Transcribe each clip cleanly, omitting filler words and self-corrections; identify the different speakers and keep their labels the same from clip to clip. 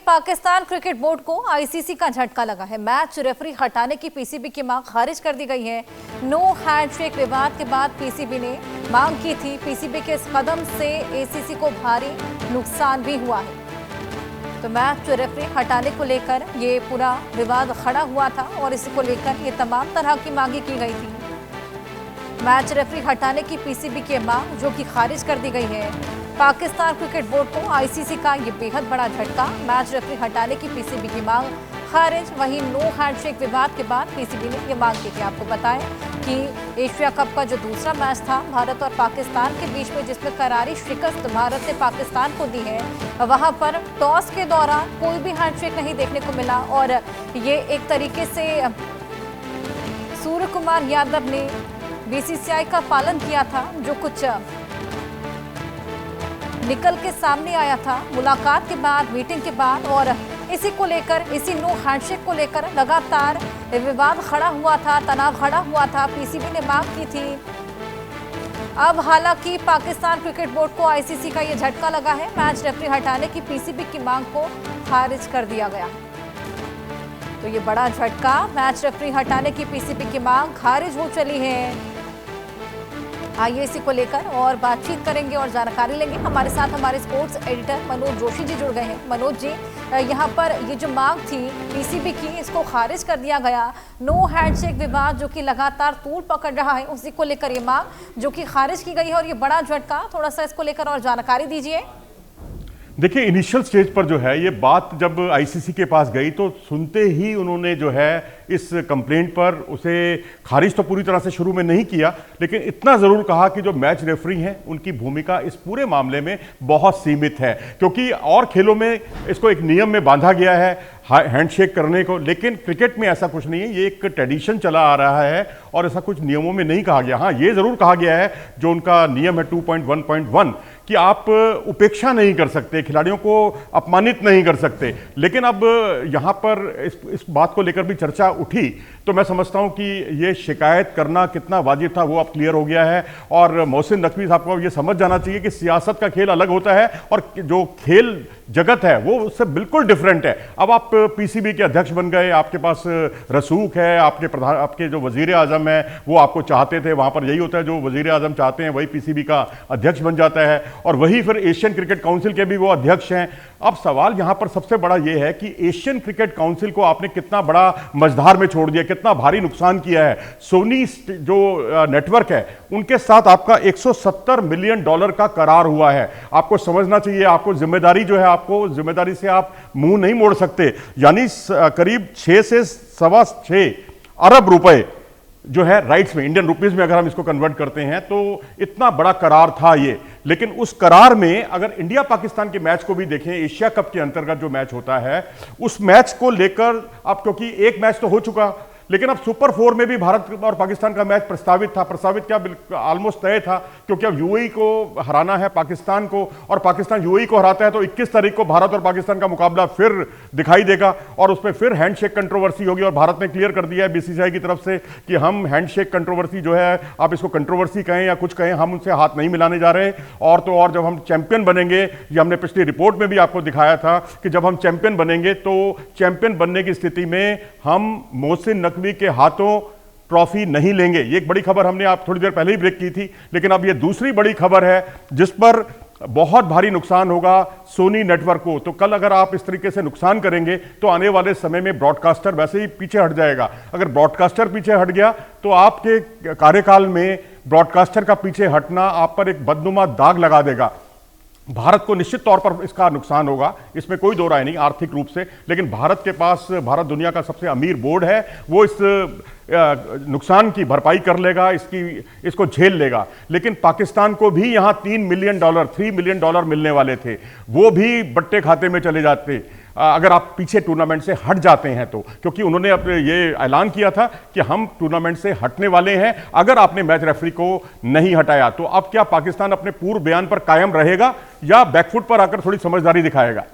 Speaker 1: Pakistan cricket board को ICC का झटका लगा है। मैच रेफरी हटाने की पीसीबी की मांग खारिज कर दी गई है। नो हैंडशेक विवाद के बाद पीसीबी ने मांग की थी। पीसीबी के इस कदम से एसीसी को भारी नुकसान भी हुआ है। तो मैच रेफरी हटाने को लेकर ये पूरा विवाद खड़ा हुआ था और इसी को लेकर ये तमाम तरह की मांगे की गई थी। मैच रेफरी हटाने की पीसीबी की मांग जो कि खारिज कर दी गई है। पाकिस्तान क्रिकेट बोर्ड को आईसीसी का ये बेहद बड़ा झटका। मैच रेफरी हटाने की पीसीबी की मांग खारिज। वहीं नो हैंडशेक विवाद के बाद पीसीबी ने ये मांग की थी। आपको बताएं कि एशिया कप का जो दूसरा मैच था भारत और पाकिस्तान के बीच में, जिसमें करारी शिकस्त भारत ने पाकिस्तान को दी है, वहां पर टॉस के दौरान कोई भी हैंडशेक नहीं देखने को मिला और ये एक तरीके से सूर्य कुमार यादव ने बीसीसीआई का पालन किया था। जो कुछ निकल के सामने आया था मुलाकात के बाद, मीटिंग के बाद, और इसी को लेकर, इसी नो हैंडशेक को लेकर लगातार विवाद खड़ा हुआ था, तनाव खड़ा हुआ था। पीसीबी ने मांग की थी। अब हालांकि पाकिस्तान क्रिकेट बोर्ड को आईसीसी का ये झटका लगा है। मैच रेफरी हटाने की पीसीबी की मांग को खारिज कर दिया गया। तो ये बड़ा झटका, मैच रेफरी हटाने की पीसीबी की मांग खारिज हो चली है। आइए इसी को लेकर और बातचीत करेंगे और जानकारी लेंगे। हमारे साथ हमारे स्पोर्ट्स एडिटर मनोज जोशी जी जुड़ गए हैं। मनोज जी, यहाँ पर ये जो मांग थी पीसीबी की, इसको खारिज कर दिया गया। नो हैंडशेक विवाद जो कि लगातार तूल पकड़ रहा है, उसी को लेकर ये मांग जो कि खारिज की गई है और ये बड़ा झटका, थोड़ा सा इसको लेकर और जानकारी दीजिए।
Speaker 2: देखिए, इनिशियल स्टेज पर जो है ये बात जब आईसीसी के पास गई तो सुनते ही उन्होंने जो है इस कंप्लेंट पर उसे खारिज तो पूरी तरह से शुरू में नहीं किया, लेकिन इतना ज़रूर कहा कि जो मैच रेफरी हैं उनकी भूमिका इस पूरे मामले में बहुत सीमित है, क्योंकि और खेलों में इसको एक नियम में बांधा गया है हैंडशेक करने को, लेकिन क्रिकेट में ऐसा कुछ नहीं है। ये एक ट्रेडिशन चला आ रहा है और ऐसा कुछ नियमों में नहीं कहा गया। हाँ, ये ज़रूर कहा गया है, जो उनका नियम है 2.1.1 कि आप उपेक्षा नहीं कर सकते, खिलाड़ियों को अपमानित नहीं कर सकते। लेकिन अब यहाँ पर इस बात को लेकर भी चर्चा उठी, तो मैं समझता हूँ कि ये शिकायत करना कितना वाजिब था वो अब क्लियर हो गया है। और मोहसिन नकवी साहब को ये समझ जाना चाहिए कि सियासत का खेल अलग होता है और जो खेल जगत है वो उससे बिल्कुल डिफरेंट है। अब आप पीसीबी के अध्यक्ष बन गए, आपके पास रसूख है, आपके जो वजीर आजम है वो आपको चाहते थे, वहाँ पर यही होता है, जो वजीर आजम चाहते हैं वही पीसीबी का अध्यक्ष बन जाता है और वही फिर एशियन क्रिकेट काउंसिल के भी वो अध्यक्ष हैं। अब सवाल यहाँ पर सबसे बड़ा ये है कि एशियन क्रिकेट काउंसिल को आपने कितना बड़ा मझधार में छोड़ दिया, कितना भारी नुकसान किया है। सोनी जो नेटवर्क है उनके साथ आपका $170 मिलियन का करार हुआ है। आपको समझना चाहिए, आपको जिम्मेदारी जो है, आपको जिम्मेदारी से आप मुंह नहीं मोड़ सकते। यानी करीब 6 से 6.25 अरब रुपए जो है राइट्स में, इंडियन रुपीज में अगर हम इसको कन्वर्ट करते हैं तो इतना बड़ा करार था ये। लेकिन उस करार में अगर इंडिया पाकिस्तान के मैच को भी देखें, एशिया कप के अंतर्गत जो मैच होता है उस मैच को लेकर अब, क्योंकि एक मैच तो हो चुका, लेकिन अब सुपर 4 में भी भारत और पाकिस्तान का मैच प्रस्तावित था। प्रस्तावित क्या, ऑलमोस्ट तय था, क्योंकि अब यूएई को हराना है पाकिस्तान को, और पाकिस्तान यूएई को हराता है तो 21 तारीख को भारत और पाकिस्तान का मुकाबला फिर दिखाई देगा और उसमें फिर हैंडशेक कंट्रोवर्सी होगी। और भारत ने क्लियर कर दिया है बीसीसीआई की तरफ से कि हम हैंडशेक कंट्रोवर्सी जो है, आप इसको कंट्रोवर्सी कहें या कुछ कहें, हम उनसे हाथ नहीं मिलाने जा रहे। और तो और जब हम चैंपियन बनेंगे, ये हमने पिछली रिपोर्ट में भी आपको दिखाया था कि जब हम चैंपियन बनेंगे तो चैंपियन बनने की स्थिति में हम मोहसिन नकवी के हाथों ट्रॉफी नहीं लेंगे। ये एक बड़ी खबर हमने आप थोड़ी देर पहले ही ब्रेक की थी, लेकिन अब ये दूसरी बड़ी खबर है जिस पर बहुत भारी नुकसान होगा सोनी नेटवर्क को। तो कल अगर आप इस तरीके से नुकसान करेंगे तो आने वाले समय में ब्रॉडकास्टर वैसे ही पीछे हट जाएगा। अगर ब्रॉडकास्टर पीछे हट गया तो आपके कार्यकाल में ब्रॉडकास्टर का पीछे हटना आप पर एक बदनुमा दाग लगा देगा। भारत को निश्चित तौर पर इसका नुकसान होगा, इसमें कोई दो राय नहीं आर्थिक रूप से, लेकिन भारत दुनिया का सबसे अमीर बोर्ड है, वो इस नुकसान की भरपाई कर लेगा, इसको झेल लेगा। लेकिन पाकिस्तान को भी यहां $3 मिलियन मिलने वाले थे, वो भी बट्टे खाते में चले जाते अगर आप पीछे टूर्नामेंट से हट जाते हैं तो, क्योंकि उन्होंने अपने ये ऐलान किया था कि हम टूर्नामेंट से हटने वाले हैं अगर आपने मैच रेफरी को नहीं हटाया। तो अब क्या पाकिस्तान अपने पूर्व बयान पर कायम रहेगा या बैकफुट पर आकर थोड़ी समझदारी दिखाएगा?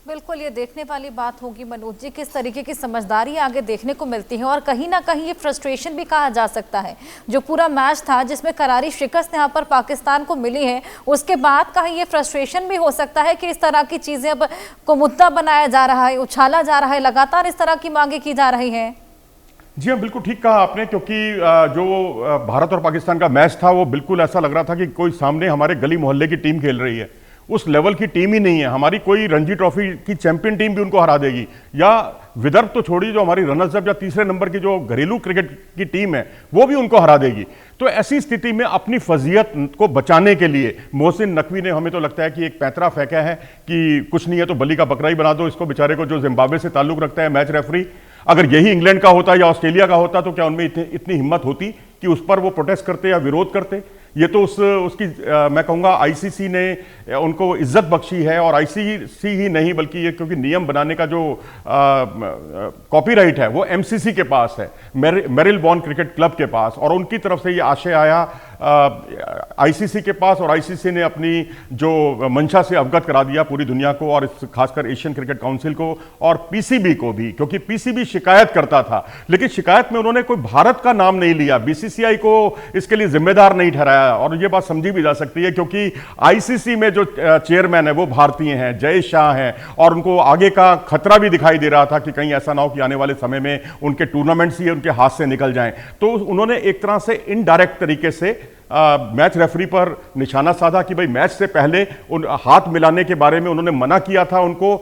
Speaker 1: बिल्कुल, ये देखने वाली बात होगी मनोज जी, किस तरीके की समझदारी आगे देखने को मिलती है। और कहीं ना कहीं ये फ्रस्ट्रेशन भी कहा जा सकता है, जो पूरा मैच था जिसमें करारी शिकस्त यहाँ पर पाकिस्तान को मिली है, उसके बाद कहीं ये फ्रस्ट्रेशन भी हो सकता है कि इस तरह की चीज़ें अब को मुद्दा बनाया जा रहा है, उछाला जा रहा है, लगातार इस तरह की मांगे की जा रही हैं।
Speaker 2: जी हाँ, बिल्कुल ठीक कहा आपने, क्योंकि जो भारत और पाकिस्तान का मैच था वो बिल्कुल ऐसा लग रहा था कि कोई सामने हमारे गली मोहल्ले की टीम खेल रही है। उस लेवल की टीम ही नहीं है, हमारी कोई रणजी ट्रॉफी की चैंपियन टीम भी उनको हरा देगी, या विदर्भ तो छोड़ी, जो हमारी रनर्स अप या तीसरे नंबर की जो घरेलू क्रिकेट की टीम है वो भी उनको हरा देगी। तो ऐसी स्थिति में अपनी फजीयत को बचाने के लिए मोहसिन नकवी ने, हमें तो लगता है कि एक पैंतरा फेंका है कि कुछ नहीं है तो बलि का बकरा ही बना दो इसको बेचारे को, जो जिम्बाब्वे से ताल्लुक रखता है मैच रेफरी। अगर यही इंग्लैंड का होता या ऑस्ट्रेलिया का होता तो क्या उनमें इतनी हिम्मत होती कि उस पर वो प्रोटेस्ट करते या विरोध करते? ये तो उसकी मैं कहूँगा आईसीसी ने उनको इज्जत बख्शी है, और आईसीसी ही नहीं बल्कि ये क्योंकि नियम बनाने का जो कॉपीराइट है वो एमसीसी के पास है, मेरिल बॉर्न क्रिकेट क्लब के पास, और उनकी तरफ से ये आशय आया आईसीसी के पास, और आईसीसी ने अपनी जो मंशा से अवगत करा दिया पूरी दुनिया को, और खासकर एशियन क्रिकेट काउंसिल को और पीसीबी को भी, क्योंकि पीसीबी शिकायत करता था, लेकिन शिकायत में उन्होंने कोई भारत का नाम नहीं लिया, बीसीसीआई को इसके लिए जिम्मेदार नहीं ठहराया। और ये बात समझी भी जा सकती है क्योंकि आईसीसी में जो चेयरमैन है वो भारतीय हैं, जय शाह हैं, और उनको आगे का खतरा भी दिखाई दे रहा था कि कहीं ऐसा ना हो कि आने वाले समय में उनके टूर्नामेंट्स ही उनके हाथ से निकल जाएं। तो उन्होंने एक तरह से इनडायरेक्ट तरीके से मैच रेफरी पर निशाना साधा कि भाई मैच से पहले उन हाथ मिलाने के बारे में उन्होंने मना किया था उनको,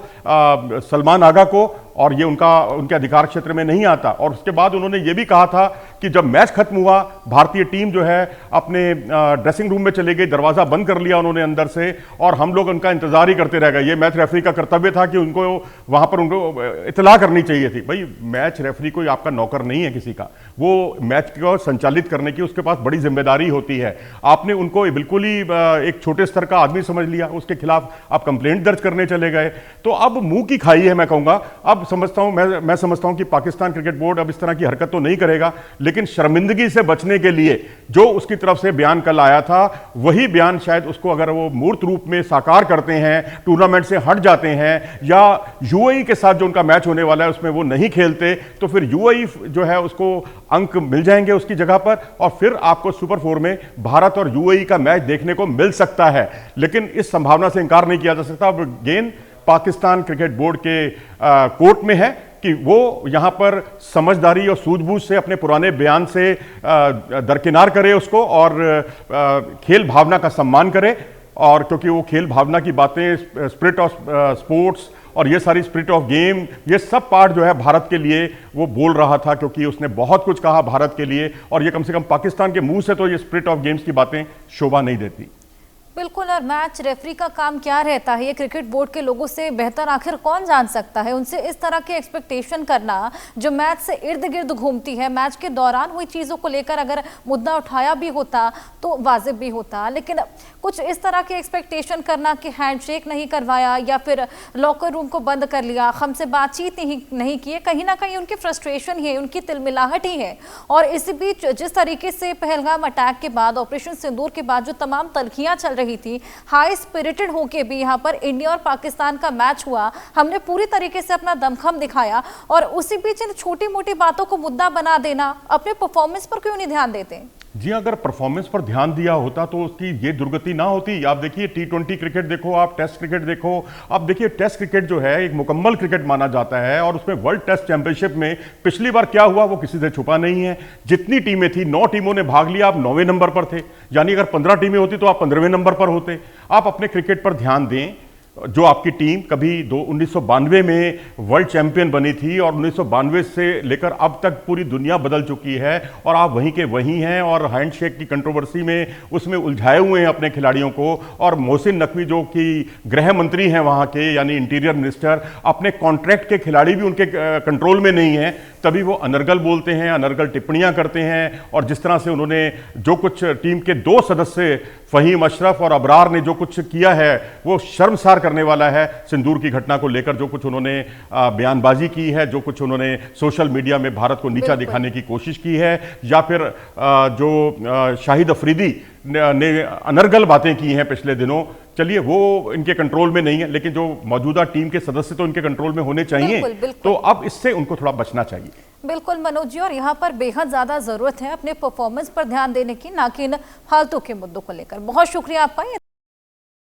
Speaker 2: सलमान आगा को, और ये उनके अधिकार क्षेत्र में नहीं आता। और उसके बाद उन्होंने ये भी कहा था कि जब मैच खत्म हुआ, भारतीय टीम जो है अपने ड्रेसिंग रूम में चले गई, दरवाजा बंद कर लिया उन्होंने अंदर से, और हम लोग उनका इंतजार ही करते रह गए। ये मैच रेफरी का कर्तव्य था कि उनको वहां पर उनको इतला करनी चाहिए थी। भाई मैच रेफरी कोई आपका नौकर नहीं है किसी का, वो मैच को संचालित करने की उसके पास बड़ी जिम्मेदारी होती है। आपने उनको बिल्कुल ही एक छोटे स्तर का आदमी समझ लिया, उसके खिलाफ आप कंप्लेंट दर्ज करने चले गए। तो अब मुंह की खाई है, मैं कहूंगा। अब समझता हूं, मैं समझता हूं कि पाकिस्तान क्रिकेट बोर्ड अब इस तरह की हरकत तो नहीं करेगा, लेकिन शर्मिंदगी से बचने के लिए जो उसकी तरफ से बयान कल आया था, वही बयान शायद उसको अगर वो मूर्त रूप में साकार करते हैं, टूर्नामेंट से हट जाते हैं, या यूएई के साथ जो उनका मैच होने वाला है उसमें वो नहीं खेलते, तो फिर यूएई जो है उसको अंक मिल जाएंगे उसकी जगह पर, और फिर आपको सुपर 4 में भारत और यूएई का मैच देखने को मिल सकता है। लेकिन इस संभावना से इंकार नहीं किया जा सकता। अब गेंद पाकिस्तान क्रिकेट बोर्ड के कोर्ट में है कि वो यहां पर समझदारी और सूझबूझ से अपने पुराने बयान से दरकिनार करे उसको, और खेल भावना का सम्मान करे। और क्योंकि वो खेल भावना की बातें, स्पिरिट ऑफ स्पोर्ट्स और ये सारी स्पिरिट ऑफ गेम, ये सब पार्ट जो है भारत के लिए वो बोल रहा था, क्योंकि उसने बहुत कुछ कहा भारत के लिए, और ये कम से कम पाकिस्तान के मुंह से तो ये स्पिरिट ऑफ गेम्स की बातें शोभा नहीं देती।
Speaker 1: बिल्कुल, और मैच रेफरी का काम क्या रहता है ये क्रिकेट बोर्ड के लोगों से बेहतर आखिर कौन जान सकता है। उनसे इस तरह के एक्सपेक्टेशन करना जो मैच से इर्द गिर्द घूमती है, मैच के दौरान हुई चीज़ों को लेकर अगर मुद्दा उठाया भी होता तो वाजिब भी होता, लेकिन कुछ इस तरह के एक्सपेक्टेशन करना कि हैंडशेक नहीं करवाया या फिर लॉकर रूम को बंद कर लिया, हमसे बातचीत नहीं की, कहीं ना कहीं उनकी फ्रस्ट्रेशन ही है, उनकी तिलमिलाहट ही है। और इसी बीच जिस तरीके से पहलगाम अटैक के बाद, ऑपरेशन सिंदूर के बाद जो तमाम तलखियां चल रही थी, हाई स्पिरिटेड होके भी यहाँ पर इंडिया और पाकिस्तान का मैच हुआ, हमने पूरी तरीके से अपना दमखम दिखाया, और उसी बीच इन छोटी मोटी बातों को मुद्दा बना देना, अपने परफॉर्मेंस पर क्यों नहीं ध्यान देते?
Speaker 2: जी, अगर परफॉर्मेंस पर ध्यान दिया होता तो उसकी ये दुर्गति ना होती। आप देखिए T20 क्रिकेट देखो, आप टेस्ट क्रिकेट देखो, आप देखिए टेस्ट क्रिकेट जो है एक मुकम्मल क्रिकेट माना जाता है, और उसमें वर्ल्ड टेस्ट चैंपियनशिप में पिछली बार क्या हुआ वो किसी से छुपा नहीं है। जितनी टीमें थी, 9 टीमों ने भाग लिया, आप 9वें नंबर पर थे, यानी अगर 15 टीमें होती तो आप 15वें नंबर पर होते। आप अपने क्रिकेट पर ध्यान दें। जो आपकी टीम कभी 1992 में वर्ल्ड चैंपियन बनी थी, और 1992 से लेकर अब तक पूरी दुनिया बदल चुकी है, और आप वहीं के वहीं हैं, और हैंडशेक की कंट्रोवर्सी में उसमें उलझाए हुए हैं अपने खिलाड़ियों को। और मोहसिन नकवी जो कि गृह मंत्री हैं वहाँ के, यानी इंटीरियर मिनिस्टर, अपने कॉन्ट्रैक्ट के खिलाड़ी भी उनके कंट्रोल में नहीं हैं, तभी वो अनर्गल बोलते हैं, अनर्गल टिप्पणियां करते हैं। और जिस तरह से उन्होंने जो कुछ टीम के 2 सदस्य फहीम अशरफ और अबरार ने जो कुछ किया है वो शर्मसार करने वाला है। सिंदूर की घटना को लेकर जो कुछ उन्होंने बयानबाजी की है, जो कुछ उन्होंने सोशल मीडिया में भारत को नीचा दिखाने की कोशिश की है, या फिर जो शाहिद अफरीदी ने अनर्गल बातें की हैं पिछले दिनों चलिए वो इनके कंट्रोल में नहीं है, लेकिन जो मौजूदा टीम के सदस्य तो इनके कंट्रोल में होने चाहिए।
Speaker 1: बिल्कुल, बिल्कुल।
Speaker 2: तो अब इससे उनको थोड़ा बचना चाहिए।
Speaker 1: बिल्कुल मनोज जी, और यहाँ पर बेहद ज्यादा जरूरत है अपने परफॉर्मेंस पर ध्यान देने की, ना कि इन फालतू के मुद्दों को लेकर। बहुत शुक्रिया आपका।